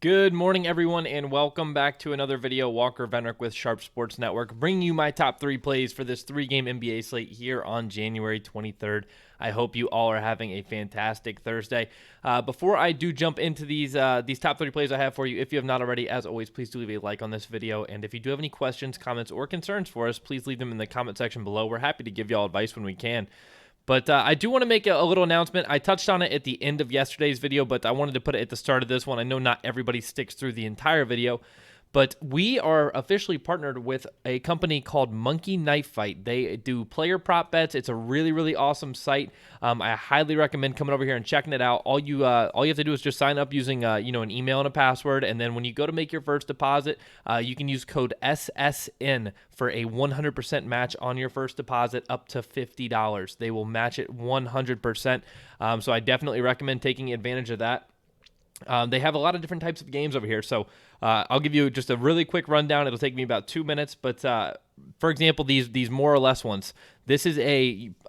Good morning, everyone, and welcome back to another video. Walker Venrick with Sharp Sports Network, bringing you my top three plays for this three-game NBA slate here on January 23rd. I hope you all are having a fantastic Thursday. Before I do jump into these top 30 plays I have for you, if you have not already, as always, please do leave a like on this video. And if you do have any questions, comments, or concerns for us, please leave them in the comment section below. We're happy to give you all advice when we can. But I do want to make a little announcement. I touched on it at the end of yesterday's video, but I wanted to put it at the start of this one. I know not everybody sticks through the entire video, but we are officially partnered with a company called Monkey Knife Fight. They do player prop bets. It's a really, really awesome site. I highly recommend coming over here and checking it out. All you have to do is just sign up using an email and a password, and then when you go to make your first deposit, you can use code SSN for a 100% match on your first deposit up to $50. They will match it 100%. So I definitely recommend taking advantage of that. They have a lot of different types of games over here, so I'll give you just a really quick rundown. It'll take me about 2 minutes, but for example, these more or less ones. This is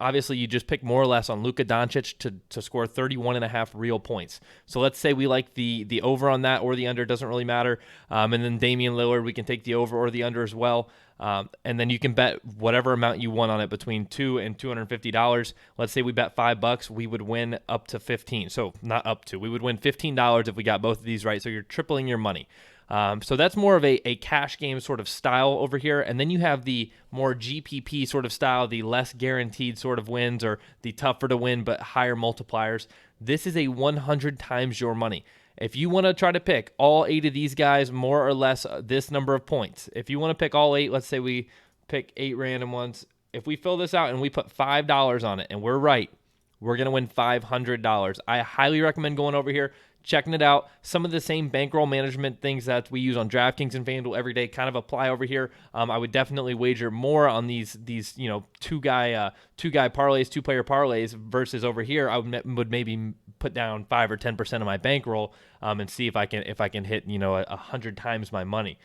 obviously you just pick more or less on Luka Doncic to score 31.5 real points. So let's say we like the over on that or the under, doesn't really matter. And then Damian Lillard, we can take the over or the under as well. And then you can bet whatever amount you want on it between $2 and $250. Let's say we bet $5, we would win up to 15. So not up to, we would win $15 if we got both of these right. So you're tripling your money. So that's more of a cash game sort of style over here. And then you have the more GPP sort of style, the less guaranteed sort of wins, or the tougher to win but higher multipliers. This is a 100 times your money. If you want to try to pick all 8 of these guys, more or less this number of points, if you want to pick all 8, let's say we pick 8 random ones. If we fill this out and we put $5 on it and we're right, we're going to win $500. I highly recommend going over here, checking it out. Some of the same bankroll management things that we use on DraftKings and FanDuel every day kind of apply over here. I would definitely wager more on these two-guy parlays, two-player parlays versus over here. I would maybe put down 5 or 10% of my bankroll and see if I can hit 100 times my money.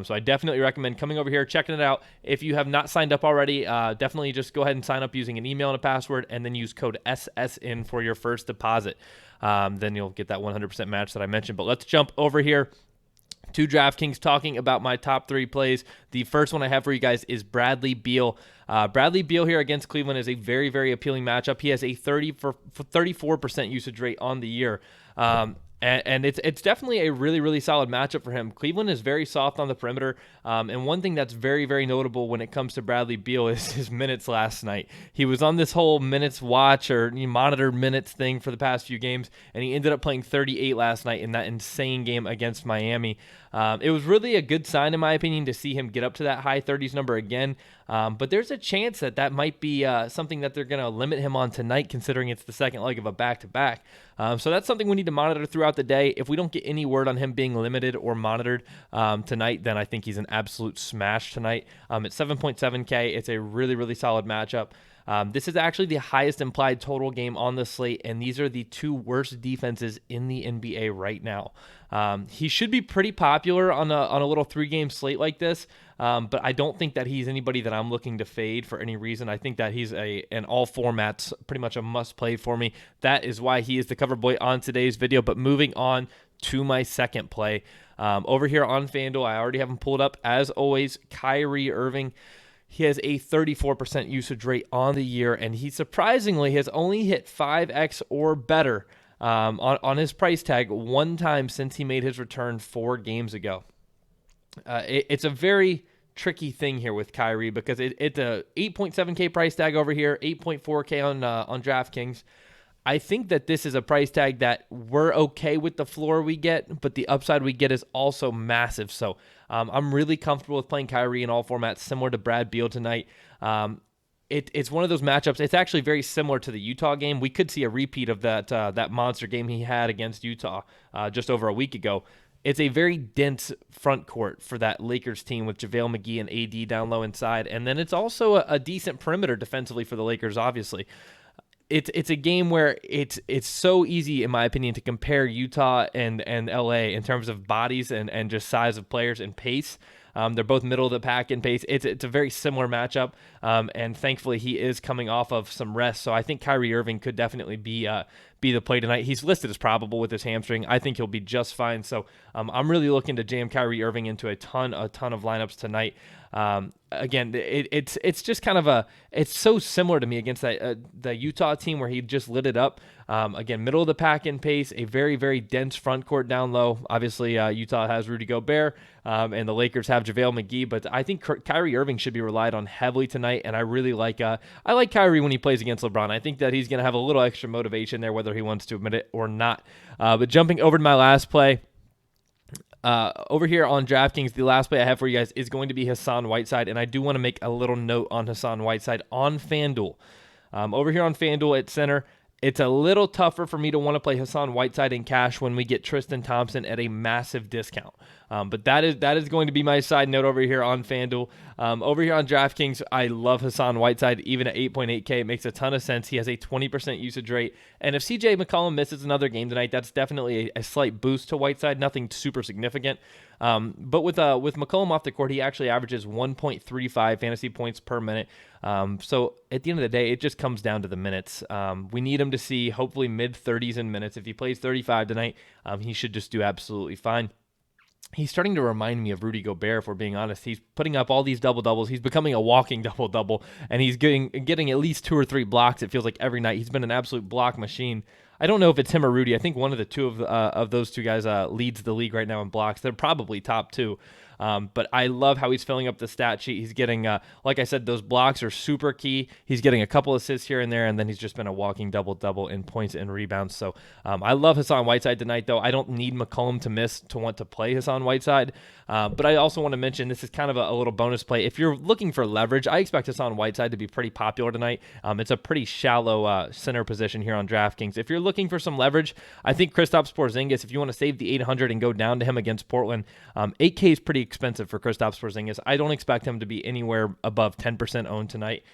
So I definitely recommend coming over here, checking it out. If you have not signed up already, definitely just go ahead and sign up using an email and a password, and then use code SSN for your first deposit. Then you'll get that 100% match that I mentioned. But let's jump over here to DraftKings, talking about my top 3 plays. The first one I have for you guys is Bradley Beal. Bradley Beal here against Cleveland is a very, very appealing matchup. He has a 34% usage rate on the year. And it's definitely a really, really solid matchup for him. Cleveland is very soft on the perimeter. And one thing that's very, very notable when it comes to Bradley Beal is his minutes last night. He was on this whole minutes watch or monitor minutes thing for the past few games, and he ended up playing 38 last night in that insane game against Miami. It was really a good sign, in my opinion, to see him get up to that high 30s number again. But there's a chance that might be something that they're going to limit him on tonight, considering it's the second leg of a back-to-back. So that's something we need to monitor throughout the day. If we don't get any word on him being limited or monitored tonight, then I think he's an absolute smash tonight. At 7.7K, it's a really, really solid matchup. This is actually the highest implied total game on the slate, and these are the 2 worst defenses in the NBA right now. He should be pretty popular on a little 3-game slate like this, but I don't think that he's anybody that I'm looking to fade for any reason. I think that he's in all formats pretty much a must-play for me. That is why he is the cover boy on today's video. But moving on to my second play, over here on FanDuel, I already have him pulled up. As always, Kyrie Irving. He has a 34% usage rate on the year, and he surprisingly has only hit 5x or better on his price tag one time since he made his return 4 games ago. It's a very tricky thing here with Kyrie because it's a 8.7K price tag over here, 8.4K on DraftKings. I think that this is a price tag that we're okay with the floor we get, but the upside we get is also massive. So I'm really comfortable with playing Kyrie in all formats, similar to Brad Beal tonight. It's one of those matchups. It's actually very similar to the Utah game. We could see a repeat of that monster game he had against Utah just over a week ago. It's a very dense front court for that Lakers team with JaVale McGee and AD down low inside. And then it's also a decent perimeter defensively for the Lakers, obviously. It's a game where it's so easy, in my opinion, to compare Utah and LA in terms of bodies and just size of players and pace. They're both middle of the pack in pace. It's a very similar matchup, and thankfully he is coming off of some rest. So I think Kyrie Irving could definitely be the play tonight. He's listed as probable with his hamstring. I think he'll be just fine. So I'm really looking to jam Kyrie Irving into a ton of lineups tonight. Again, it's just kind of it's so similar to me against the Utah team where he just lit it up. Again, middle of the pack in pace, a very, very dense front court down low. Obviously, Utah has Rudy Gobert, and the Lakers have JaVale McGee, but I think Kyrie Irving should be relied on heavily tonight, and I really like Kyrie when he plays against LeBron. I think that he's going to have a little extra motivation there, whether he wants to admit it or not. But jumping over to my last play, over here on DraftKings, the last play I have for you guys is going to be Hassan Whiteside, and I do want to make a little note on Hassan Whiteside on FanDuel. Over here on FanDuel at center, it's a little tougher for me to want to play Hassan Whiteside in cash when we get Tristan Thompson at a massive discount. But that is going to be my side note over here on FanDuel. Over here on DraftKings, I love Hassan Whiteside, even at 8.8K. It makes a ton of sense. He has a 20% usage rate. And if CJ McCollum misses another game tonight, that's definitely a slight boost to Whiteside, nothing super significant. But with McCollum off the court, he actually averages 1.35 fantasy points per minute. So at the end of the day, it just comes down to the minutes. We need him to see hopefully mid-30s in minutes. If he plays 35 tonight, he should just do absolutely fine. He's starting to remind me of Rudy Gobert, if we're being honest. He's putting up all these double-doubles. He's becoming a walking double-double, and he's getting at least 2 or 3 blocks, it feels like, every night. He's been an absolute block machine. I don't know if it's him or Rudy. I think one of the two of those two guys leads the league right now in blocks. They're probably top 2. But I love how he's filling up the stat sheet. He's getting, like I said, those blocks are super key. He's getting a couple assists here and there, and then he's just been a walking double-double in points and rebounds. So I love Hassan Whiteside tonight, though. I don't need McCollum to miss to want to play Hassan Whiteside. But I also want to mention this is kind of a little bonus play. If you're looking for leverage, I expect Hassan Whiteside to be pretty popular tonight. It's a pretty shallow center position here on DraftKings. If you're looking for some leverage, I think Kristaps Porzingis, if you want to save the 800 and go down to him against Portland, 8K is pretty expensive for Kristaps Porzingis. I don't expect him to be anywhere above 10% owned tonight.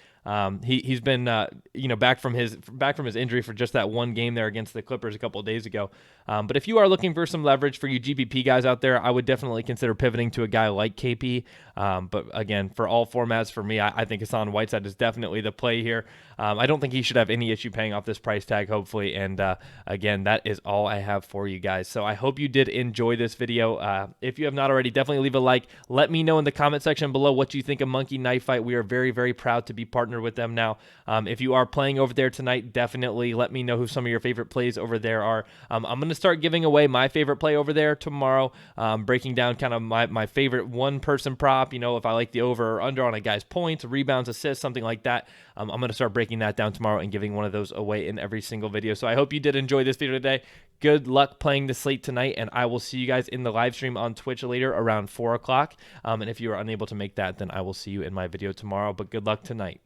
He's been back from his injury for just that one game there against the Clippers a couple of days ago. But if you are looking for some leverage for you GPP guys out there, I would definitely consider pivoting to a guy like KP. But again, for all formats, for me, I think Hassan Whiteside is definitely the play here. I don't think he should have any issue paying off this price tag, hopefully. And again, that is all I have for you guys. So I hope you did enjoy this video. If you have not already, definitely leave a like. Let me know in the comment section below what you think of Monkey Knife Fight. We are very, very proud to be partnered with them now. If you are playing over there tonight, definitely let me know who some of your favorite plays over there are. I'm going to start giving away my favorite play over there tomorrow, breaking down kind of my favorite one-person prop, if I like the over or under on a guy's points, rebounds, assists, something like that. I'm going to start breaking that down tomorrow and giving one of those away in every single video. So I hope you did enjoy this video today. Good luck playing the slate tonight, and I will see you guys in the live stream on Twitch later around 4 o'clock. And if you are unable to make that, then I will see you in my video tomorrow. But good luck tonight.